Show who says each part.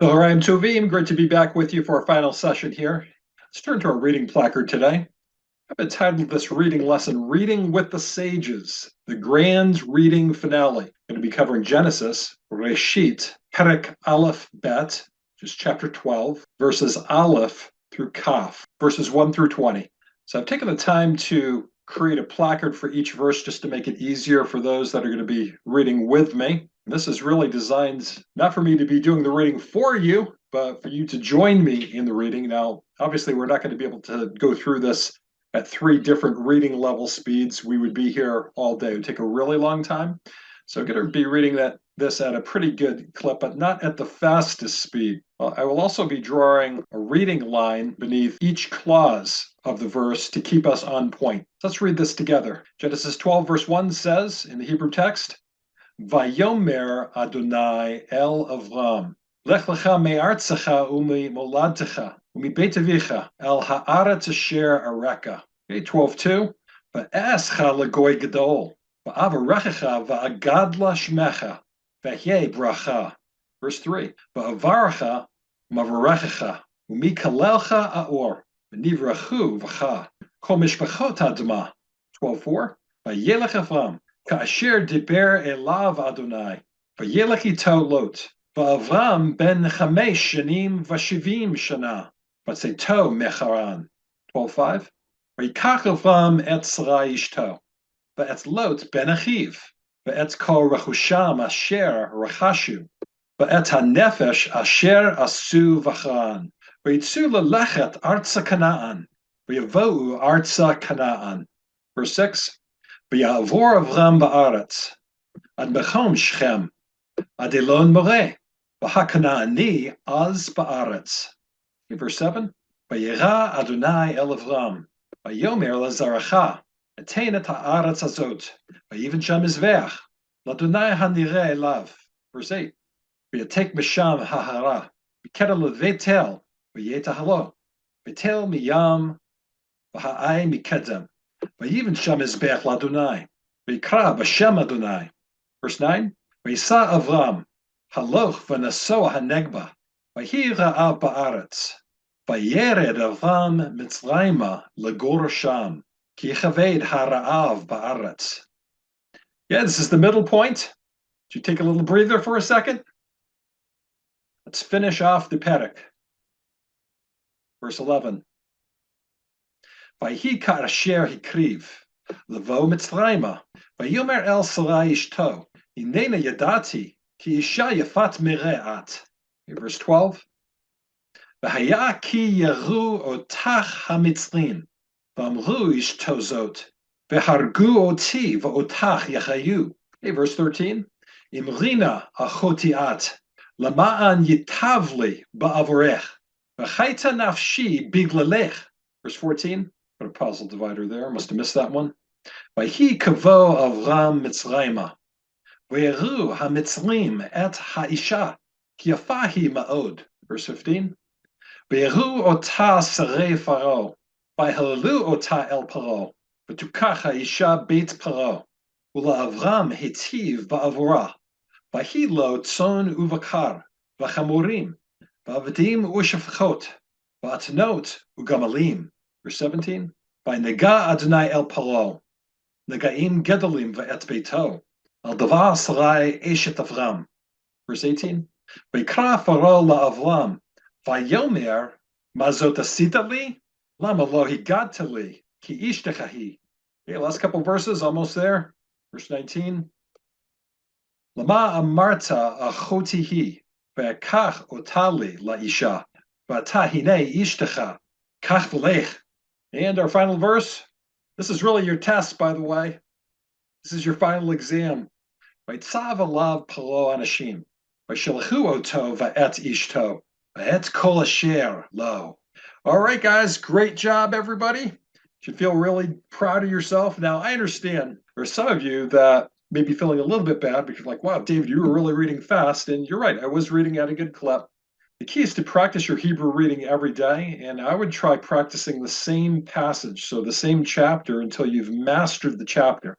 Speaker 1: Hello, I'm Tovim. Great to be back with you for our final session here. Let's turn to our reading placard today. I've entitled this reading lesson, Reading with the Sages, the Grand Reading Finale. I'm going to be covering Genesis, Reshit, Perek Aleph Bet, which is chapter 12, verses Aleph through Kaf, verses 1 through 20. So I've taken the time to create a placard for each verse just to make it easier for those that are going to be reading with me. This is really designed not for me to be doing the reading for you, but for you to join me in the reading. Now, obviously, we're not going to be able to go through this at 3 different reading level speeds. We would be here all day. It would take a really long time. So I'm going to be reading this at a pretty good clip, but not at the fastest speed. I will also be drawing a reading line beneath each clause of the verse to keep us on point. Let's read this together. Genesis 12 verse 1 says in the Hebrew text, Vayomer Adonai El Avram, Lech lecha me'artzecha u'mimoladtecha u'mibeit avicha el ha'aretz asher areka. Okay, 12:2. Va'escha legoy gadol, va'avarechecha va'agadla shmecha, v'hyeh bracha. Verse 3. Va'avarecha mavarechecha u'mikalelcha aor, v'nivrachu v'cha, kol mishpachot ha'adama. 12:4. Va'yelech Avram, Ka'asher diber elav Adonai, vayelech ito Lot, va'Avram ben chamesh shanim v'shivim shana, vatzeto mecharan. 12:5. Vayikach Avram et Sarai ishto, va'et Lot ben achiv, va'et kol rechusham asher rechashu, va'et hanefesh asher asu v'charan, v'yitzu lelechet artza Canaan, v'yavohu artza Canaan. Verse 6. V'ya'avor Avram ba'aretz, ad mechom Shechem, ad Elon Moreh, v'hakanaani az ba'aretz. Verse 7. V'yira Adonai el Avram, v'yomer lazaracha, etein et ha'aretz azot, v'yiven sham mizveach, l'Adonai hanireh elav. Verse 8. V'yatek misham ha'hara, v'kedel levetel, v'yetahalo, v'tel miyam, v'ha'ai mikedem. Vayiven sham mizbeach l'Adonai, v'yikra b'shem Adonai. Verse 9. V'yisa Avram, haloch v'nasoa hanegba, v'hi ra'av ba'aretz, v'yered Avram mitzrayma l'gor sham, ki yichaved hara'av ba'aretz. Yeah, this is the middle point. Should you take a little breather for a second? Let's finish off the perek. Verse 11. Vayhi ka'asher hikriv, levo mitzrayma, vayomer el Sarai ishto, hinena yadati, ki isha yafat mere'at. Verse 12. V'haya ki yeru otach hamitzrim, v'amru ishto zot, v'hargu oti v'otach yachayu. Verse 13. Imrina achoti at, lama'an yitavli ba'avorech, v'chayta nafshi biglalech. Verse 14. Put a puzzle divider there. Must have missed that one. Vayhi kavo Avram Mitzrayma, v'yeru hamitzrim et ha'isha, ki yafahi ma'od. Verse 15. V'yeru ota sarei Faro, v'yhalalu ota el Paro, v'tukach ha'isha beit Paro, u'la'Avram hitiv ba'avora, v'hi lo tzon uvakar, v'chamurim, v'avadim u'shafchot, v'atnot u'gamalim. Verse 17. By nega Adonai el Paro, negaim gedolim ve'et beito, al davar Sarai eshet Avram. Verse 18. V'ikra Faro la'Avram, v'yomer mazot asita li, lama lo higadta li, ki ishtecha hi. Okay, last couple verses, almost there. Verse 19. Lama amarta achoti hi, ve'akach otali la'isha, v'ata hinei ishtecha, kach v'lech. And our final verse, this is really your test, by the way. This is your final exam. Vaitzav alav paro anashim, v'shelchu oto va'et ishto, va'et kol asher lo. All right, guys, great job, everybody. You should feel really proud of yourself. Now, I understand there's some of you that may be feeling a little bit bad because you're like, wow, David, you were really reading fast. And you're right, I was reading at a good clip. The key is to practice your Hebrew reading every day, and I would try practicing the same passage, so the same chapter, until you've mastered the chapter.